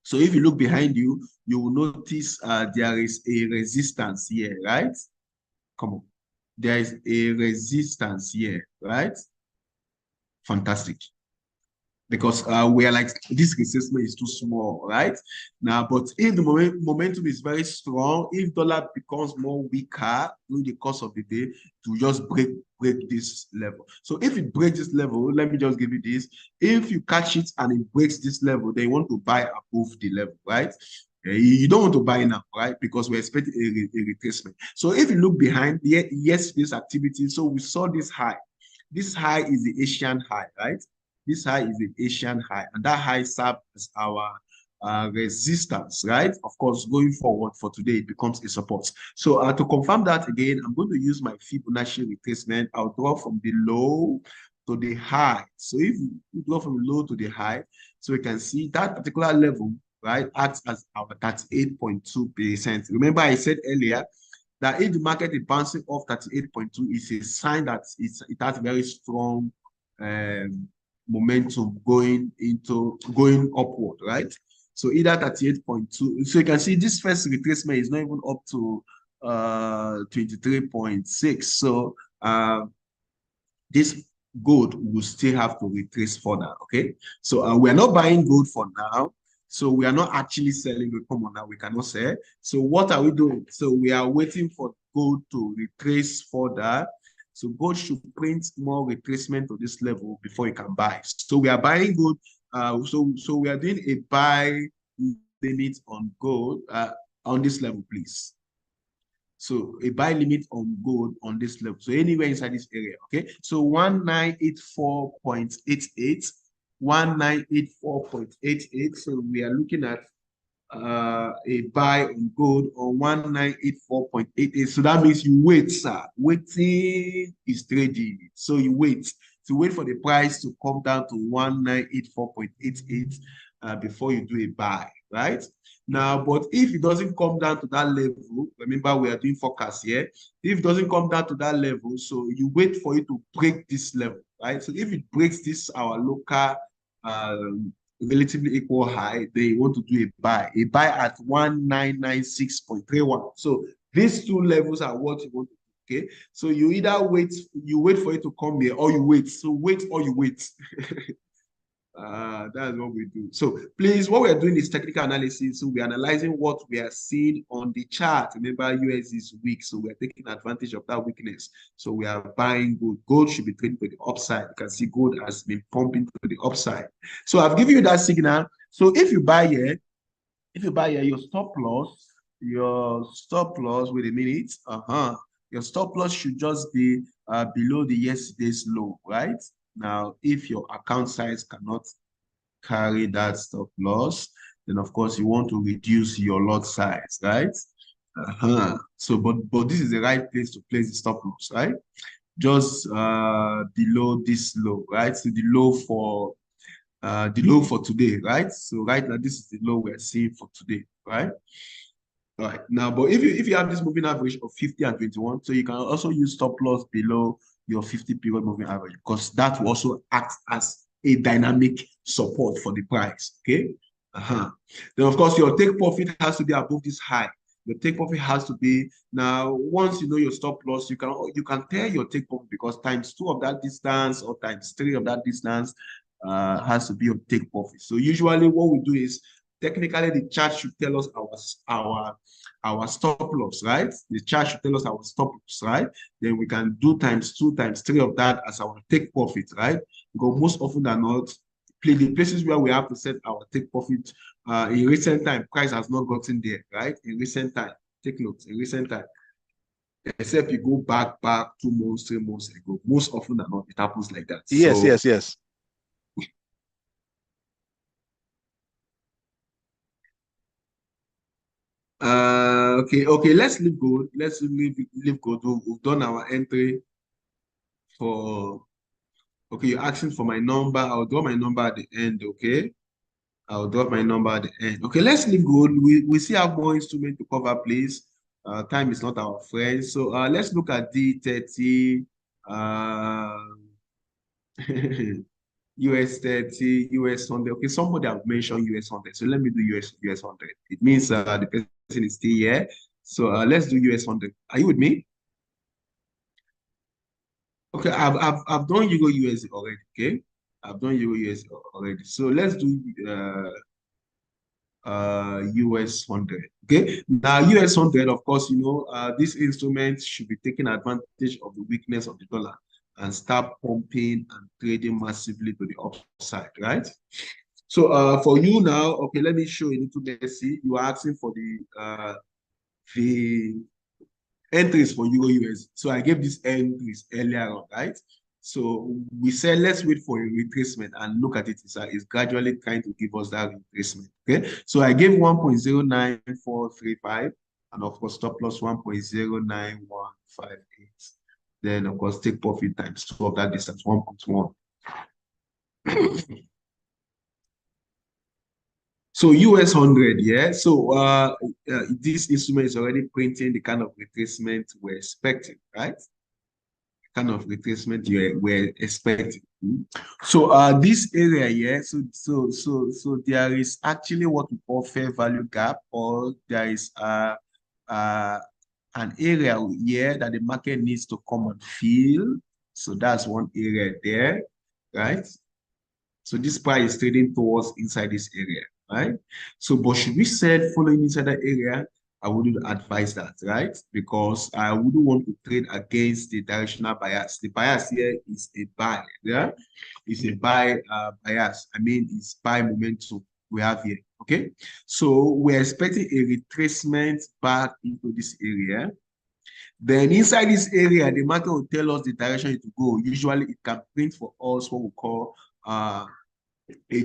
So if you look behind you, you will notice there is a resistance here, right? Come on. There is a resistance here, right? Fantastic. Because we are like, this resistance is too small, right? Now, but if the momentum is very strong, if dollar becomes more weaker during the course of the day, to just break this level. So if it breaks this level, let me just give you this. If you catch it and it breaks this level, then you want to buy above the level, right? You don't want to buy now, right? Because we're expecting a retracement. So if you look behind yesterday's activity, so we saw this high. This high is the Asian high, right? This high is an Asian high, and that high serves as our resistance, right? Of course, going forward for today, it becomes a support. So to confirm that again, I'm going to use my Fibonacci retracement. I'll draw from the low to the high. So if you draw from the low to the high, so we can see that particular level, right, acts as our 38.2%. Remember, I said earlier that if the market is bouncing off 38.2, it's a sign that it has very strong momentum going upward, right? So either 38.2. So you can see this first retracement is not even up to 23.6. So this gold will still have to retrace further. Okay, so we're not buying gold for now. So we are not actually selling the common now. We cannot sell. So what are we doing? So we are waiting for gold to retrace further. So gold should print more retracement to this level before you can buy. So we are buying gold. So we are doing a buy limit on gold on this level, please. So a buy limit on gold on this level. So anywhere inside this area, okay? So 1984.88, 1984.88. So we are looking at a buy on gold on 1984.88. So that means you wait, sir. Waiting is trading. So you wait. So wait for the price to come down to 1984.88 before you do a buy, right? Now, but if it doesn't come down to that level, remember we are doing forecast here. If it doesn't come down to that level, so you wait for it to break this level, right? So if it breaks this, our local relatively equal high, they want to do a buy at 1996.31. So these two levels are what you want to do. Okay, so you either wait for it to come here, or you wait. So wait or you wait. That's what we do. So please, what we are doing is technical analysis. So we are analyzing what we are seeing on the chart. Remember, US is weak, so we are taking advantage of that weakness. So we are buying gold. Gold should be trading to the upside. You can see gold has been pumping to the upside. So I've given you that signal. So if you buy here, your stop loss, wait a minute. Your stop loss should just be below the yesterday's low, right? Now, if your account size cannot carry that stop loss, then of course you want to reduce your lot size, right? So, but this is the right place to place the stop loss, right? Just below this low, right? So the low for today, right? So right now, this is the low we're seeing for today, right? All right. Now, but if you have this moving average of 50 and 21, so you can also use stop loss below your 50 period moving average, because that will also act as a dynamic support for the price. Okay. Then of course your take profit has to be above this high. Your take profit has to be, now once you know your stop loss, you can tell your take profit, because times 2 of that distance or times 3 of that distance has to be your take profit. So usually what we do is, technically the chart should tell us our stop loss, right? The chart should tell us our stop loss, right? Then we can do times 2, times 3 of that as our take profit, right? Because most often than not, the places where we have to set our take profit, in recent time, price has not gotten there, right? In recent time, take note, in recent time, except you go back 2 months, 3 months ago, most often than not, it happens like that. Yes, so, yes. Okay, let's leave gold. Let's leave gold. We've done our entry for, okay, you're asking for my number. I'll draw my number at the end, okay? I'll drop my number at the end. Okay, let's leave gold. We still have more instrument to cover, please. Time is not our friend. So let's look at D30, US 30, US 100. Okay, somebody have mentioned US 100. So let me do US 100. It means the person is still here. So let's do US 100. Are you with me? Okay, I've done Euro US already. Okay, I've done Euro US already. So let's do US 100. Okay, now US 100, of course, you know, this instrument should be taking advantage of the weakness of the dollar and start pumping and trading massively to the upside, right? So for you now, okay, let me show you a little messy. You are asking for the entries for Euro US. So I gave these entries earlier on, right? So we said, let's wait for a retracement and look at it. It's gradually trying to give us that retracement. Okay. So I gave 1.09435 and of course stop loss 1.09158. Then of course take profit times 2 of that distance, 1.1. So US 100, yeah. So this instrument is already printing the kind of retracement we're expecting, right? Kind of retracement we're expecting. So this area, yeah. So there is actually what we call fair value gap, or there is an area here that the market needs to come and fill. So that's one area there, right? So this price is trading towards inside this area, right? So, but should we sell following inside that area? I wouldn't advise that, right? Because I wouldn't want to trade against the directional bias. The bias here is a buy, yeah? It's a buy bias. I mean, it's buy momentum we have here, okay? So we're expecting a retracement back into this area. Then inside this area, the market will tell us the direction to go. Usually it can print for us what we call a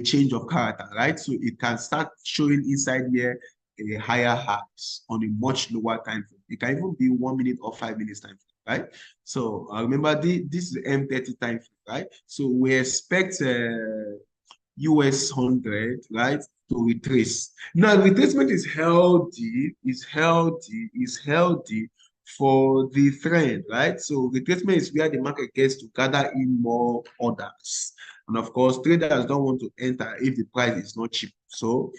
change of character, right? So it can start showing inside here a higher highs on a much lower time frame. It can even be 1 minute or 5 minutes time frame, right? So remember, this is the M30 time frame, right? So we expect US 100, right, to retrace. Now, retracement is healthy, for the trend, right? So retracement is where the market gets to gather in more orders. And of course, traders don't want to enter if the price is not cheap. So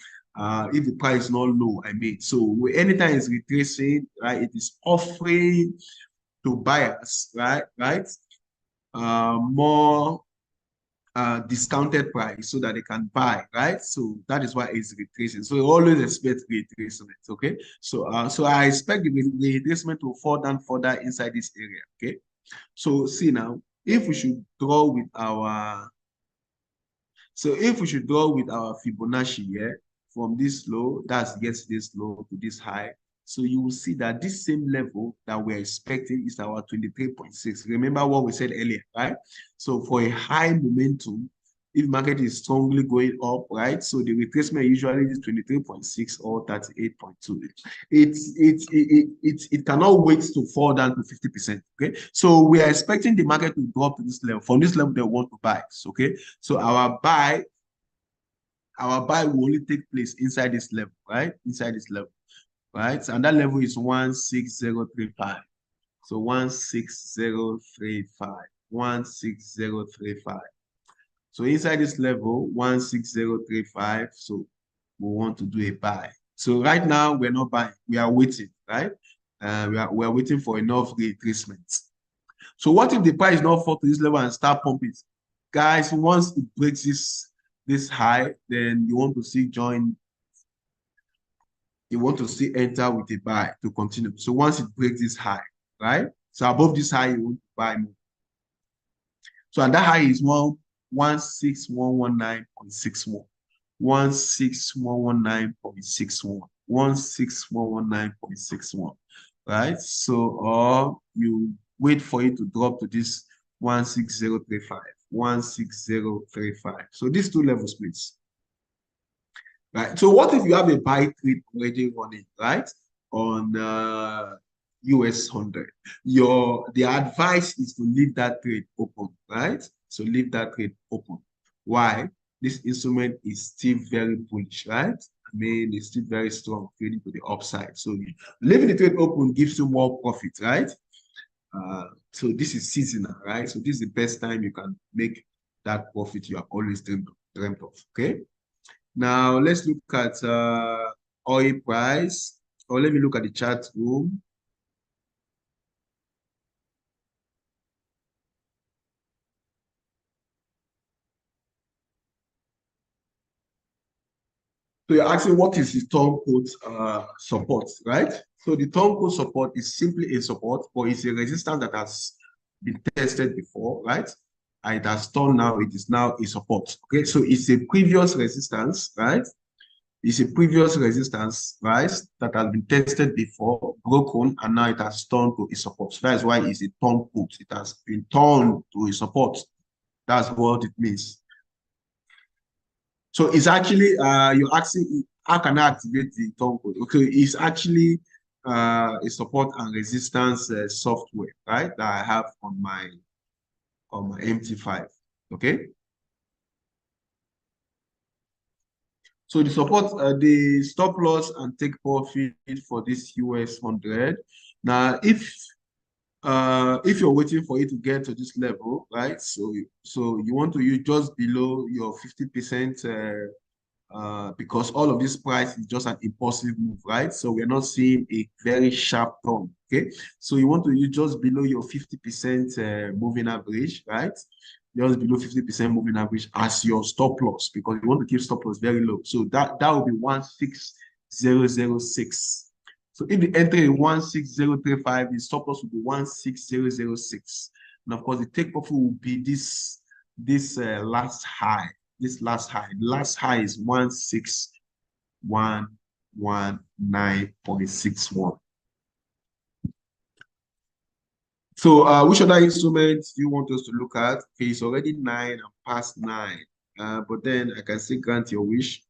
if the price is not low, I mean, so anytime it's retracing, right, it is offering to buyers, right, more discounted price so that they can buy, right? So that is why it's retracing. So we always expect retracement, okay? So so I expect the retracement to fall down further inside this area, okay? So see now, if we should draw with our Fibonacci here, from this low, that's yesterday's low to this high. So you will see that this same level that we're expecting is our 23.6. Remember what we said earlier, right? So for a high momentum, if market is strongly going up, right? So the retracement usually is 23.6 or 38.2. It cannot wait to fall down to 50%. Okay. So we are expecting the market to drop to this level. From this level, they want to buy. Okay. So our buy will only take place inside this level, right? Inside this level, right? And that level is 16035. So 16035, 16035. So inside this level, 16035, so we want to do a buy. So right now, we're not buying. We are waiting, right? We are waiting for enough retracement. So what if the price not fall to this level and start pumping? Guys, once it breaks this high, then you want to see enter with a buy to continue. So once it breaks this high, right? So above this high, you want to buy more. So and that high is 16119.61. 16119.61. 16119.61. Right? So you wait for it to drop to this 16035. 16035. So these two levels, please. Right. So what if you have a buy trade already running, right? On US 100. The advice is to leave that trade open, right? So leave that trade open. Why? This instrument is still very bullish, right? I mean, it's still very strong, trading to the upside. So leaving the trade open gives you more profit, right? So this is seasonal, right? So this is the best time you can make that profit you have always dreamt of, okay? Now let's look at oil price, or let me look at the chart room. So you're asking what is the turncoat support, right? So the turncoat support is simply a support, but it's a resistance that has been tested before, right? And it has turned now, it is now a support. Okay, so it's a previous resistance, right? It's a previous resistance, right, that has been tested before, broken, and now it has turned to a support. So that's why it's a turncoat. It has been turned to a support. That's what it means. So it's actually, you're asking, how can I activate the turncoat? Okay, it's actually a support and resistance software, right, that I have on my MT5, okay? So the support, the stop loss and take profit for this US 100. Now, if you're waiting for it to get to this level, right? So you want to use just below your 50%, because all of this price is just an impulsive move, right? So we're not seeing a very sharp turn, okay? So you want to use just below your 50% moving average, right? Just below 50% moving average as your stop loss, because you want to keep stop loss very low. So that will be 16006. So if the entry is 16035, the stop loss will be 16006. And of course, the take profit will be this last high. This last high. The last high is 16119.61. So which other instruments do you want us to look at? Okay, it's already 9 and past 9. But then I can still grant your wish.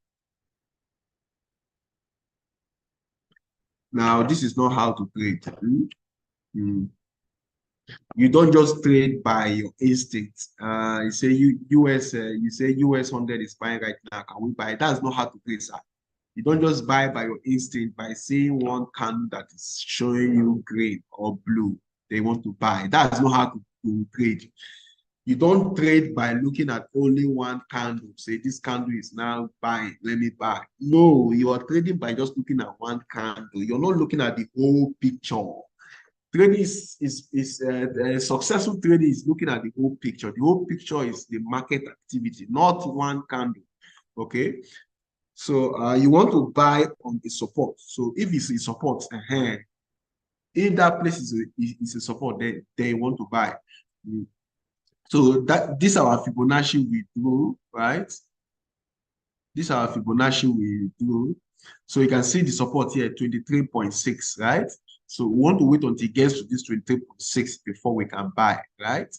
Now, this is not how to trade. You don't just trade by your instinct. You say US 100 is buying right now. Can we buy? That's not how to trade, sir. You don't just buy by your instinct by seeing one candle that is showing you green or blue. They want to buy. That's not how to trade. You don't trade by looking at only one candle. Say this candle is now buying. Let me buy. No, you are trading by just looking at one candle. You're not looking at the whole picture. Trading successful trading is looking at the whole picture. The whole picture is the market activity, not one candle. Okay. So you want to buy on a support. So if it's a support, if that place is a support, then they want to buy. So this is our Fibonacci withdrew, right? This is our Fibonacci withdrew. So you can see the support here, 23.6, right? So we want to wait until it gets to this 23.6 before we can buy, right?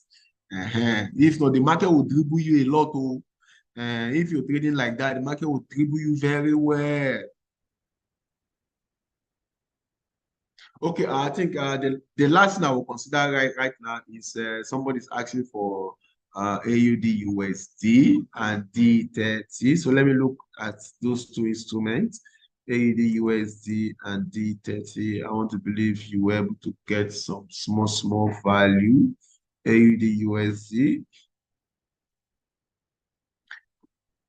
If not, the market will dribble you a lot. If you're trading like that, the market will dribble you very well. Okay, I think the last thing I will consider right now is somebody's asking for AUD USD and D30. So let me look at those two instruments, AUD USD and D30. I want to believe you were able to get some small value. AUD USD.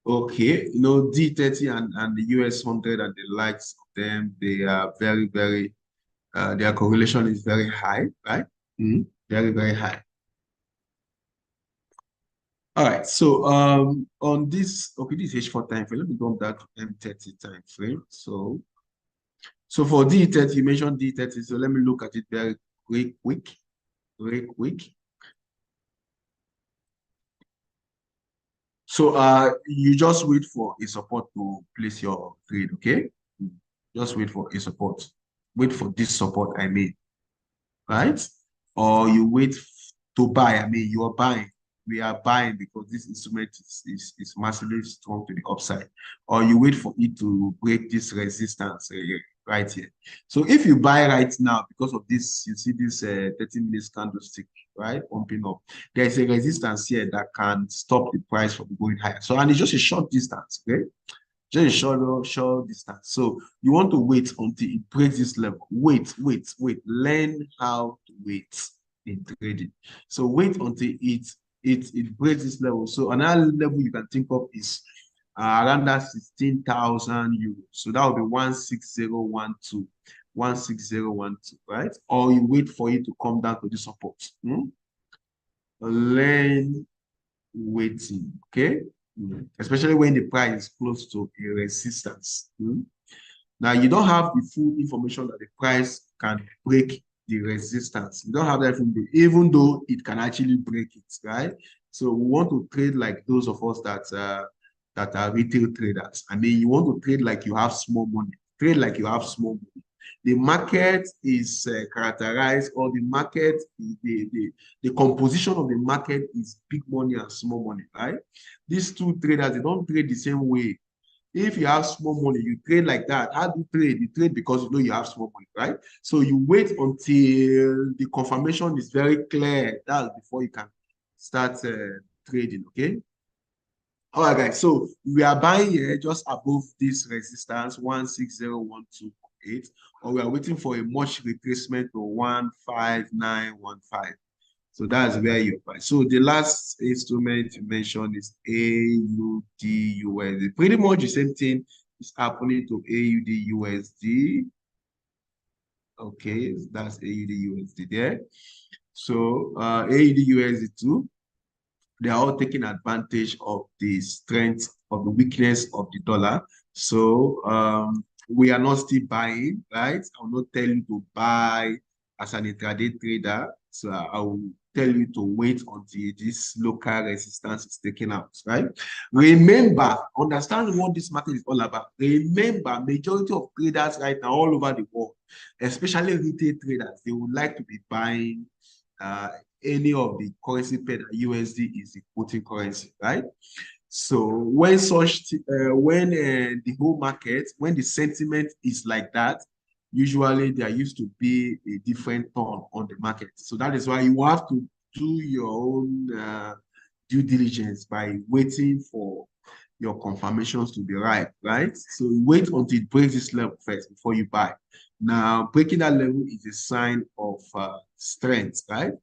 Okay, you know, D30 and the US 100 and the likes of them, they are very, very their correlation is very high, right? Very, very high. All right, so on this, okay, this is H4 time frame. Let me go back to M30 time frame. So for D30, you mentioned D30, so let me look at it very quick. So you just wait for a support to place your trade, okay? Just wait for a support. Wait for this support, I mean, right? Or you wait to buy, I mean, you are buying. We are buying because this instrument is massively strong to the upside. Or you wait for it to break this resistance right here. So if you buy right now, because of this, you see this 30 minutes candlestick, right, pumping up. There is a resistance here that can stop the price from going higher. So, and it's just a short distance, okay? Just a short distance. So you want to wait until it breaks this level. Wait. Learn how to wait in trading. So wait until it breaks this level. So another level you can think of is around that 16,000 euros. So that will be 16012. 16012, right? Or you wait for it to come down to the support. Learn waiting, okay? Especially when the price is close to a resistance. Now, you don't have the full information that the price can break the resistance. You don't have that, even though it can actually break it, right? So we want to trade like those of us that are retail traders. I mean, you want to trade like you have small money. Trade like you have small money. The market is characterized, or the market, the composition of the market is big money and small money, right? These two traders, they don't trade the same way. If you have small money, you trade like that. How do you trade? You trade because you know you have small money, right? So you wait until the confirmation is very clear. That's before you can start trading, okay? All right, guys. So we are buying here just above this resistance 160128, or we are waiting for a much retracement to 15915. So that's where you buy. So the last instrument you mentioned is AUD-USD. Pretty much the same thing is happening to AUD-USD. Okay, that's AUD-USD there. So AUD-USD too, they are all taking advantage of the strength of the weakness of the dollar. So we are not still buying, right? I will not tell you to buy as an intraday trader. So I will tell you to wait until this local resistance is taken out, right? Remember, understand what this market is all about. Remember, majority of traders right now all over the world, especially retail traders, they would like to be buying any of the currency pair that USD is the quoting currency, right? So when the whole market, when the sentiment is like that, usually there used to be a different tone on the market. So that is why you have to do your own due diligence by waiting for your confirmations to be right? So wait until it breaks this level first before you buy. Now, breaking that level is a sign of strength, right?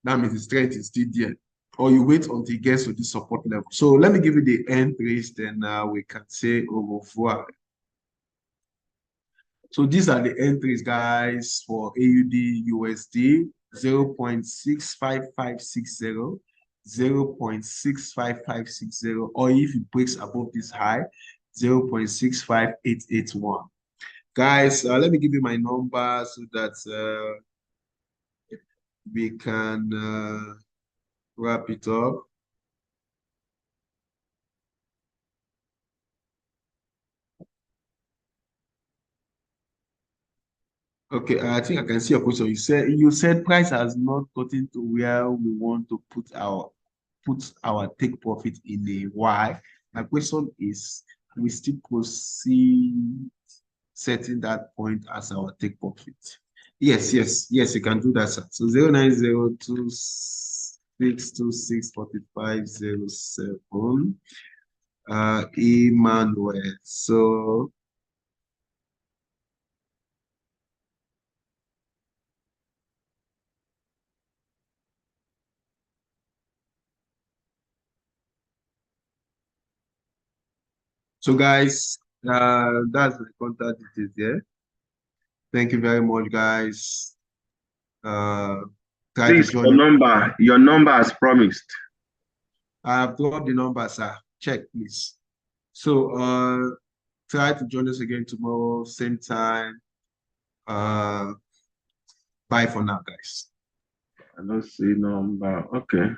That means the strength is still there. Or you wait until it gets to the support level. So let me give you the entries, then we can say au revoir. So these are the entries, guys, for AUD-USD, 0.65560, 0.65560, or if it breaks above this high, 0.65881. Guys, let me give you my number so that we can wrap it up. Okay, I think I can see your question. You said price has not gotten to where we want to put our take profit in a why. My question is, we still proceed setting that point as our take profit? Yes, you can do that, sir. So 09026264507. Emmanuel. So guys, that's my contact details there. Thank you very much, guys. Please, your number as promised. I have dropped the number, sir. Check, please. So try to join us again tomorrow, same time. Bye for now, guys. I don't see number. Okay.